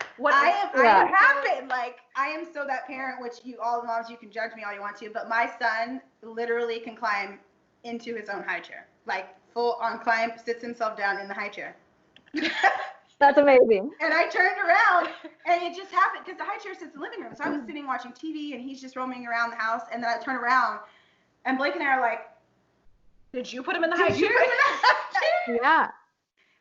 B: Like
A: I am so that parent, which all the moms, you can judge me all you want to, but my son literally can climb into his own high chair, like full on climb, sits himself down in the high chair.
C: That's amazing.
A: And I turned around, and it just happened because the high chair sits in the living room. So I was sitting watching TV, and he's just roaming around the house. And then I turn around, and Blake and I are like,
B: "Did you put him in the high chair?"
C: Yeah.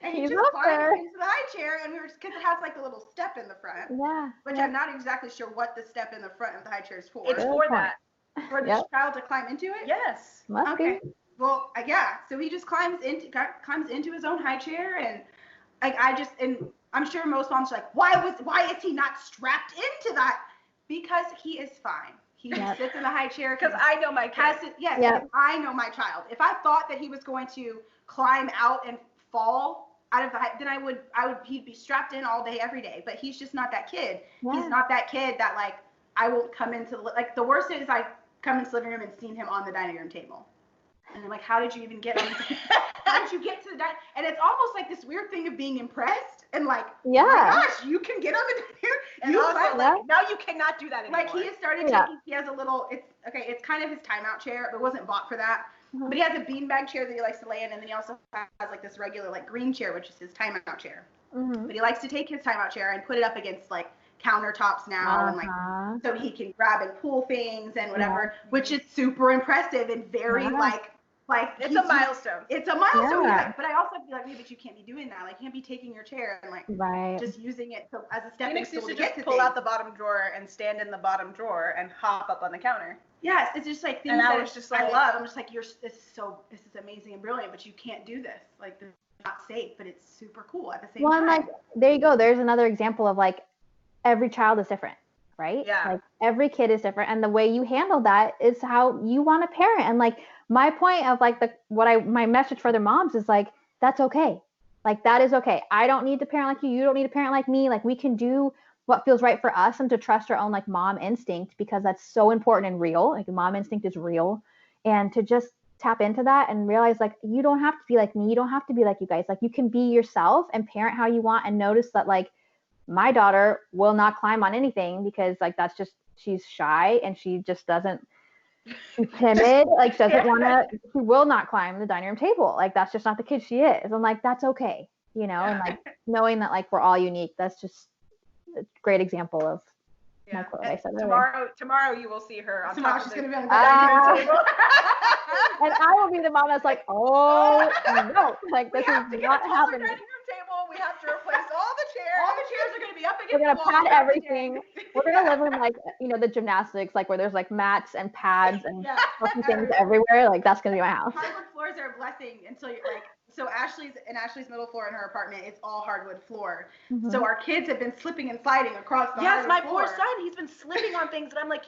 A: And he just climbed into the high chair, and because it has like a little step in the front.
C: Yeah.
A: Which I'm not exactly sure what the step in the front of the high chair is for.
B: It's for that.
A: For the child to climb into it?
B: Yes.
C: Must be.
A: Well, yeah. So he just climbs into his own high chair, and and I'm sure most moms are like, why is he not strapped into that? Because he is fine. He just sits in the high chair.
B: Because I know my kid.
A: Yes, I know my child. If I thought that he was going to climb out and fall out of the height, then he'd be strapped in all day, every day. But he's just not that kid. Yeah. He's not that kid that like I won't come into the worst is I come into the living room and seen him on the dining room table. And I'm like, how did you even get on the how did you get to the dining? And it's almost like this weird thing of being impressed and like, oh my gosh, you can get on the dining room.
B: And also like, now you cannot do that anymore.
A: Like he has started taking, he has a little, it's kind of his timeout chair. It wasn't bought for that. Mm-hmm. But he has a beanbag chair that he likes to lay in, and then he also has like this regular like green chair, which is his timeout chair. Mm-hmm. But he likes to take his timeout chair and put it up against like countertops now, and like so he can grab and pull things and whatever, which is super impressive and very like
B: it's a milestone.
A: It's a milestone. Like, but I also feel like, but you can't be doing that. Like you can't be taking your chair and like just using it as a stepping stool to get to
B: pull out the bottom drawer and stand in the bottom drawer and hop up on the counter.
A: Yes, it's just like things that was just like, I love. I'm just like, this is amazing and brilliant, but you can't do this. Like this is not safe, but it's super cool at the same time.
C: Well, I'm like, there you go. There's another example of like every child is different, right?
B: Yeah.
C: Like every kid is different, and the way you handle that is how you want to parent. And like my point of like my message for their moms is like, that's okay. Like that is okay. I don't need to parent like you. You don't need to parent like me. Like we can do what feels right for us, and to trust our own like mom instinct, because that's so important and real. Like mom instinct is real, and to just tap into that and realize like you don't have to be like me. You don't have to be like you guys. Like you can be yourself and parent how you want, and notice that like my daughter will not climb on anything because like that's just, she's shy and she just doesn't, she's timid, like she doesn't want to, she will not climb the dining room table. Like that's just not the kid she is. I'm like, that's okay, you know, and like knowing that like we're all unique, that's just a great example of my quote I said
B: tomorrow you will see her on
A: tomorrow
B: top
A: she's
B: of
A: going to be on the dining room table.
C: And I will be the mom that's like, oh no, like this is not happening.
B: We have to replace all the chairs.
A: All the chairs are going to be up against
C: We're going to pad everything. We're going to live in like, you know, the gymnastics, like where there's like mats and pads and things everywhere. Like that's going to be my house.
A: Hardwood floors are a blessing until you're like, so Ashley's middle floor in her apartment is all hardwood floor. Mm-hmm. So our kids have been slipping and sliding across the hardwood floor.
B: Yes, my poor son, he's been slipping on things, and I'm like,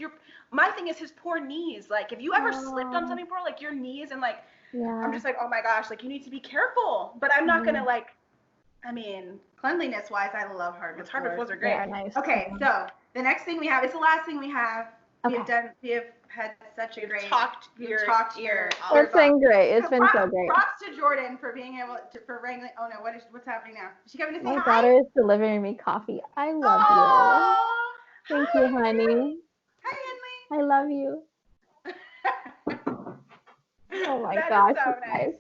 B: my thing is his poor knees. Like, if you ever slipped on something before, like your knees, and like, I'm just like, oh my gosh, like you need to be careful. But I'm not gonna like, I mean,
A: cleanliness wise, I love hardwood floors.
B: Hardwood floors are great.
C: Nice.
A: Okay, so the next thing we have, it's the last thing we have. Okay. We have had such a great
B: talked your ear.
C: It's been great. It's been so great.
A: Props to Jordan for being able to, for wrangling. Oh no, what's happening now? Is she coming to say hi?
C: My daughter is delivering me coffee. I love you. Thank you, honey.
A: Hi, Henley.
C: I love you. Oh my gosh,
B: so
C: nice.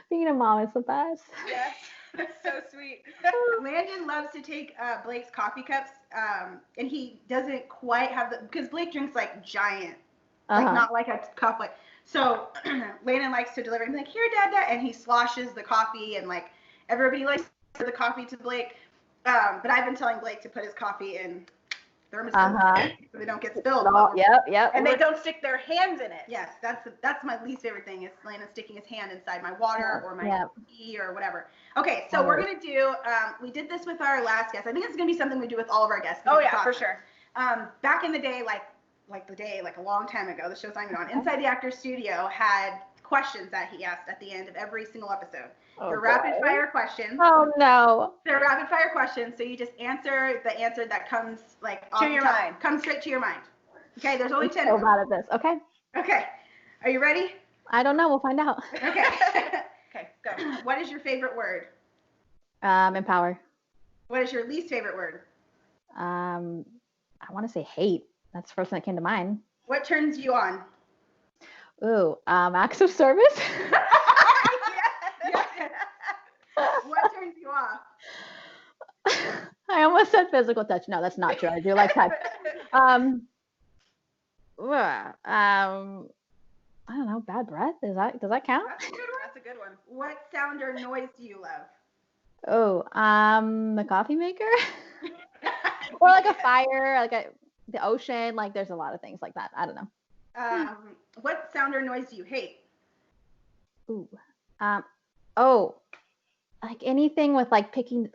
C: Being a mom is the best.
B: Yes. That's so sweet.
A: Landon loves to take Blake's coffee cups, and he doesn't quite have because Blake drinks like giant, like not like a cup. Like so, Landon likes to deliver and be like, "Here, Dad," and he sloshes the coffee, and like everybody likes the coffee to Blake. But I've been telling Blake to put his coffee in thermos so they don't get spilled.
C: Yep.
B: And they don't stick their hands in it.
A: Yes, that's my least favorite thing is Landon sticking his hand inside my water or my tea or whatever. Okay, so we're gonna do. We did this with our last guest. I think it's gonna be something we do with all of our guests.
B: Oh yeah, for sure.
A: Back in the day, like a long time ago, the show's not even on. Inside the Actors Studio had questions that he asked at the end of every single episode. They're rapid fire questions.
C: Oh no.
A: They're rapid fire questions, so you just answer the answer that comes like off
B: to your mind.
A: Comes straight to your mind. Okay, there's only 10.
C: I'm so bad at this. Okay.
A: Okay. Are you ready?
C: I don't know. We'll find out.
A: Okay.
B: Okay, go.
A: What is your favorite word?
C: Empower.
A: What is your least favorite word?
C: I want to say hate. That's the first thing that came to mind.
A: What turns you on?
C: Ooh, acts of service.
A: Yes. What turns you off?
C: almost said physical touch. No, that's not true. I do like touch. I don't know. Bad breath. Does that count?
B: That's a good one.
A: What sound or noise do you love?
C: Oh, the coffee maker, or like a fire, like the ocean. Like there's a lot of things like that. I don't know.
A: What sound or noise do you hate?
C: Ooh. Like anything with like picking.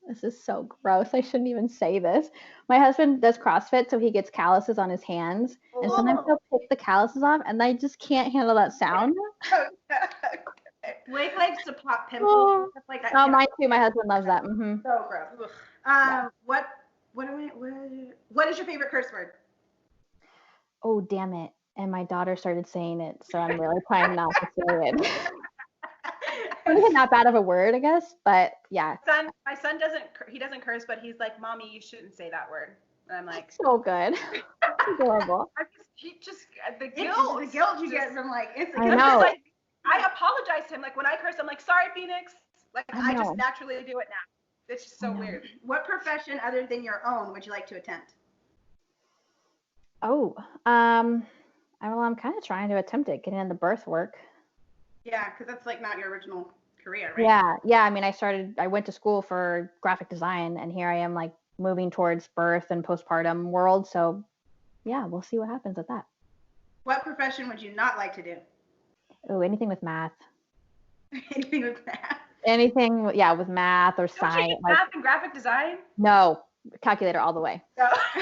C: This is so gross. I shouldn't even say this. My husband does CrossFit, so he gets calluses on his hands, and sometimes he'll pick the calluses off, and I just can't handle that sound.
A: Blake likes to pop pimples and stuff like that.
C: Oh, mine too. My husband loves that. Mm-hmm.
A: So gross. What is your favorite curse word?
C: Oh, damn it. And my daughter started saying it, so I'm really trying not to say it. It's not bad of a word, I guess, but yeah.
B: My son doesn't curse, but he's like, Mommy, you shouldn't say that word. And I'm like,
C: so good. It's adorable.
A: The guilt you get from like, it's
C: I know.
B: Like, I apologize to him. Like when I curse, I'm like, sorry, Phoenix. Like I just naturally do it now. It's just so weird.
A: What profession other than your own would you like to attempt?
C: I'm kind of trying to attempt it, getting into birth work.
A: Yeah, because that's like not your original career, right?
C: Yeah. I mean, I went to school for graphic design, and here I am like moving towards birth and postpartum world. So yeah, we'll see what happens with that.
A: What profession would you not like to do?
C: Oh, anything with math.
A: Anything with math?
C: Anything, yeah, with math or science.
B: Don't you do math and graphic design?
C: No, calculator all the way.
B: No. Okay.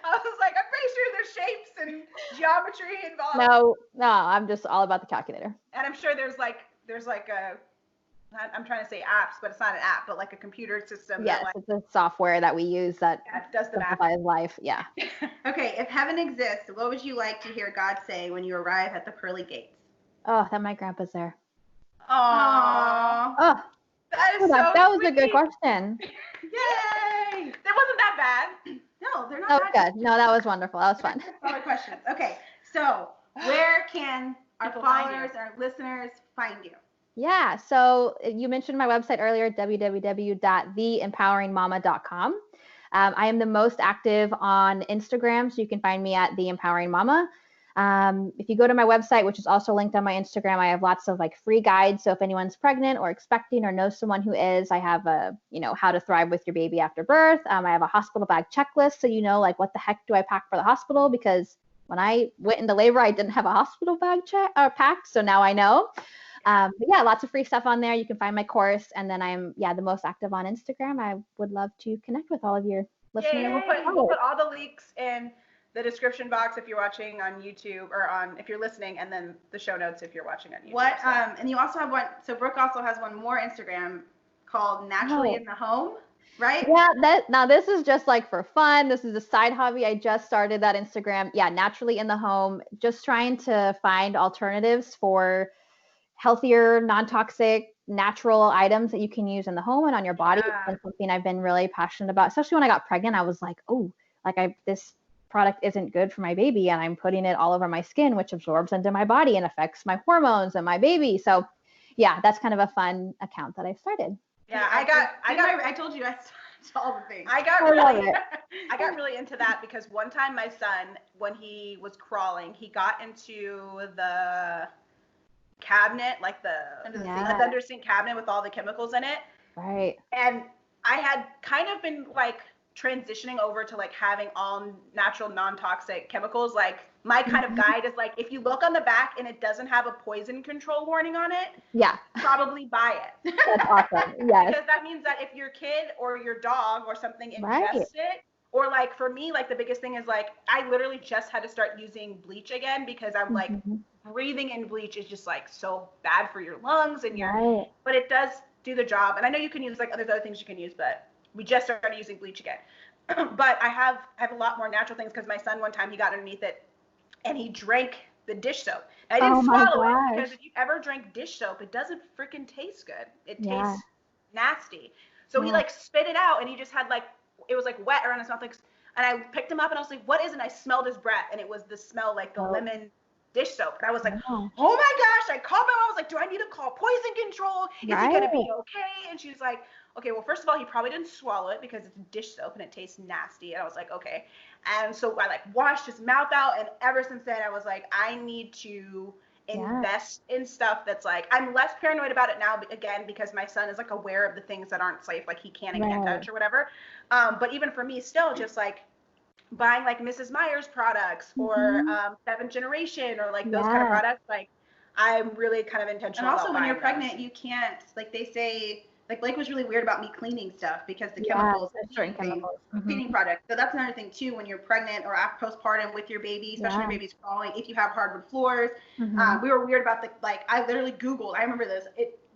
B: I was like, I'm pretty sure there's shapes and geometry involved.
C: No, I'm just all about the calculator.
B: And I'm sure there's like a, I'm trying to say apps, but it's not an app, but like a computer system.
C: Yes, it's a software that we use that
B: does the math.
C: Life. Yeah.
A: Okay, if heaven exists, what would you like to hear God say when you arrive at the pearly gates?
C: Oh, that my grandpa's there.
B: Aww.
C: Oh, that was a good question.
A: Yay!
B: It wasn't that bad.
A: No, they're not.
C: That was good. No, that was wonderful. That was fun.
A: Other questions. Okay, so where can our followers, our listeners find you?
C: Yeah, so you mentioned my website earlier, www.theempoweringmama.com. I am the most active on Instagram, so you can find me at The Empowering Mama. If you go to my website, which is also linked on my Instagram, I have lots of like free guides. So if anyone's pregnant or expecting or knows someone who is, I have how to thrive with your baby after birth. I have a hospital bag checklist. So like what the heck do I pack for the hospital? Because when I went into labor, I didn't have a hospital bag packed. So now I know. But yeah, lots of free stuff on there. You can find my course. And then I'm the most active on Instagram. I would love to connect with all of your listeners.
B: Yeah, we'll put all the links in the description box if you're watching on YouTube or if you're listening, and then the show notes if you're watching on YouTube.
A: And you also have one, so Brooke also has one more Instagram called Naturally in the Home, right?
C: Yeah, now this is just like for fun. This is a side hobby. I just started that Instagram. Yeah, Naturally in the Home, just trying to find alternatives for healthier, non-toxic, natural items that you can use in the home and on your body. It's been something I've been really passionate about, especially when I got pregnant. I was like, this product isn't good for my baby, and I'm putting it all over my skin, which absorbs into my body and affects my hormones and my baby. So yeah, that's kind of a fun account that I started.
B: Yeah, I told you I saw all the things. I got really into that because one time my son, when he was crawling, he got into the cabinet, like the under sink cabinet with all the chemicals in it.
C: Right.
B: And I had kind of been like transitioning over to like having all natural, non-toxic chemicals. Like my kind of guide is like, if you look on the back and it doesn't have a poison control warning on it, probably buy it.
C: That's awesome. Yes.
B: Because that means that if your kid or your dog or something ingests it, or like for me, like the biggest thing is like, I literally just had to start using bleach again because I'm like, breathing in bleach is just like so bad for your lungs and but it does do the job. And I know you can use like there's other things you can use, but we just started using bleach again. But I have a lot more natural things because my son one time he got underneath it and he drank the dish soap. Now, I didn't swallow it because if you ever drink dish soap, it doesn't freaking taste good. It tastes nasty. So he like spit it out and he just had like, it was like wet around his mouth. Like, and I picked him up and I was like, what is it? And I smelled his breath and it was the smell like the lemon dish soap. And I was like, oh my gosh. I called my mom. I was like, do I need to call poison control? Is he going to be okay? And she was like, okay, well, first of all, he probably didn't swallow it because it's dish soap and it tastes nasty. And I was like, okay. And so I like washed his mouth out. And ever since then, I was like, I need to invest in stuff that's like, I'm less paranoid about it now, again, because my son is like aware of the things that aren't safe, like he can and can't touch or whatever. But even for me still, just like buying like Mrs. Meyer's products or Seventh Generation or like those kind of products, like I'm really kind of intentional.
A: And also when you're
B: those.
A: pregnant, you can't, like they say, like Blake was really weird about me cleaning stuff because the chemicals,
C: certain chemicals,
A: cleaning products. So that's another thing too, when you're pregnant or after postpartum with your baby, especially when your baby's crawling, if you have hardwood floors. We were weird about I literally Googled, I remember this,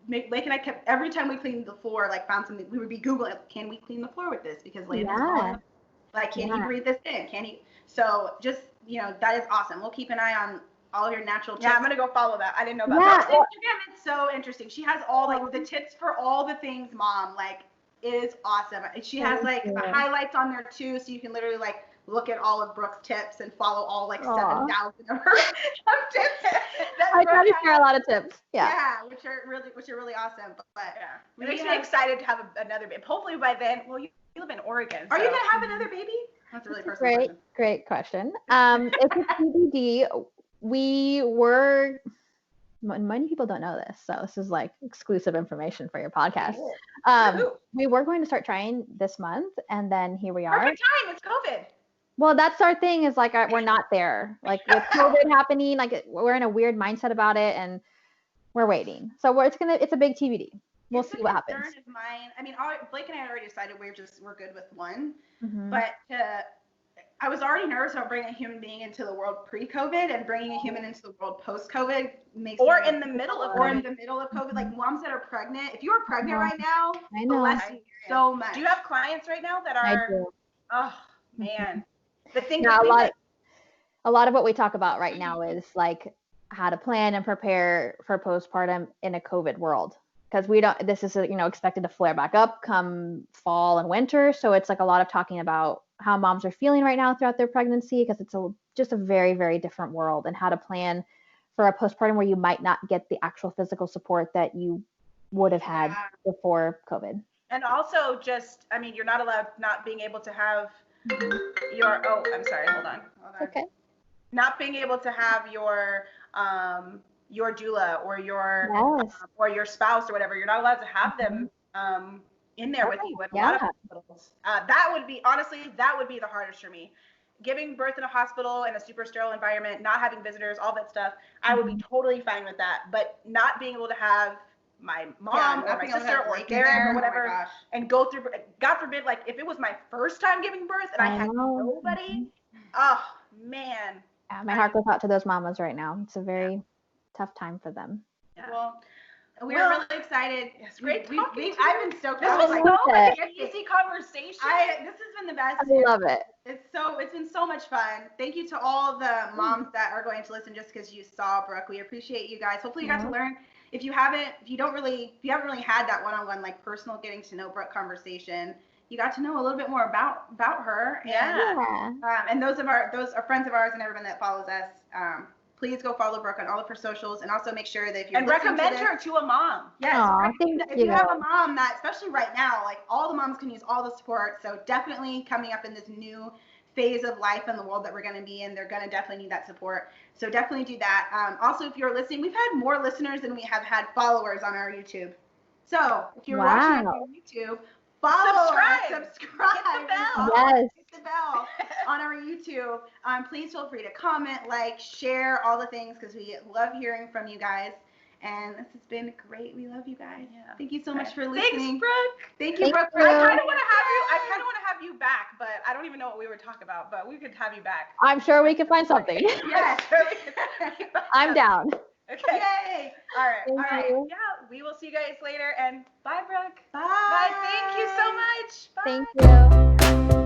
A: Blake and I kept, every time we cleaned the floor, like found something, we would be Googling, can we clean the floor with this? Because Landon's crawling. Like, can he breathe this in? Can he? So just, that is awesome. We'll keep an eye on all your natural tips.
B: Yeah, I'm going to go follow that. I didn't know about that.
A: Instagram is so interesting. She has all, like, the tips for all the things, Mom. Like, it is awesome. She has, like, the highlights on there, too, so you can literally, like, look at all of Brooke's tips and follow all, like, 7,000 of her tips.
C: I try to share a lot of tips.
A: Yeah, which are really awesome. But
B: it makes me excited to have another baby. Hopefully by then, well, you live in Oregon.
A: Are you going to have another baby? That's a really personal question.
C: Great question. It's a TBD. Many people don't know this, so this is like exclusive information for your podcast. We were going to start trying this month, and then here we are.
B: Perfect time. It's COVID.
C: Well, that's our thing. Is like we're not there. Like with COVID happening, like we're in a weird mindset about it, and we're waiting. So it's a big TBD. We'll see what happens.
A: Is mine. I mean, Blake and I already decided we're good with one, but I was already nervous about bringing a human being into the world pre-COVID, and bringing a human into the world post-COVID makes
B: in the middle of
A: COVID. Like moms that are pregnant. If you are pregnant right now,
C: I know.
A: bless you so much.
B: Do you have clients right now that are?
C: I do.
B: Oh man, the thing.
C: A lot of what we talk about right now is like how to plan and prepare for postpartum in a COVID world. Because this is expected to flare back up come fall and winter. So it's like a lot of talking about how moms are feeling right now throughout their pregnancy, because it's just a very, very different world, and how to plan for a postpartum where you might not get the actual physical support that you would have had before COVID.
B: And also just, I mean, you're not allowed not being able to have I'm sorry, hold on.
C: Okay.
B: Not being able to have your doula or your spouse or whatever. You're not allowed to have them in there with you at a lot of hospitals. That would be the hardest for me. Giving birth in a hospital in a super sterile environment, not having visitors, all that stuff, I would be totally fine with that. But not being able to have my mom or my sister or Derek or whatever and go through, God forbid, like if it was my first time giving birth and I had nobody, oh man.
C: Yeah, my heart goes out to those mamas right now. It's a very tough time for them.
A: Yeah. Well, we're really excited.
B: It's great talking to you.
A: I've been so
B: This was like an easy conversation.
A: This has been the best.
C: I love it.
A: It's been so much fun. Thank you to all the moms that are going to listen just because you saw Brooke. We appreciate you guys. Hopefully you got to learn. If you haven't really had that one-on-one, like personal getting to know Brooke conversation, you got to know a little bit more about her. And those are friends of ours and everyone that follows us. Please go follow Brooke on all of her socials, and also make sure that if you're
B: recommend her to a mom.
A: Yes, if you have a mom that, especially right now, like all the moms can use all the support. So definitely coming up in this new phase of life in the world that we're going to be in, they're going to definitely need that support. So definitely do that. Also, if you're listening, we've had more listeners than we have had followers on our YouTube. So if you're watching on YouTube, follow, subscribe, hit the bell.
C: Yes.
A: Hit the bell on our YouTube. Please feel free to comment, like, share, all the things, because we love hearing from you guys. And this has been great. We love you guys. Yeah. Thank you so much for listening.
B: Thanks, Brooke.
A: Thank you, Brooke.
B: I kind of want to have you back, but I don't even know what we were talking about. But we could have you back.
C: I'm sure we can find something.
A: Yes.
C: I'm down.
B: Okay.
A: Yay.
B: All right.
C: Thank
B: All right.
C: you.
B: Yeah. We will see you guys later. And bye, Brooke.
A: Bye.
B: Bye. Thank you so much. Bye.
C: Thank you.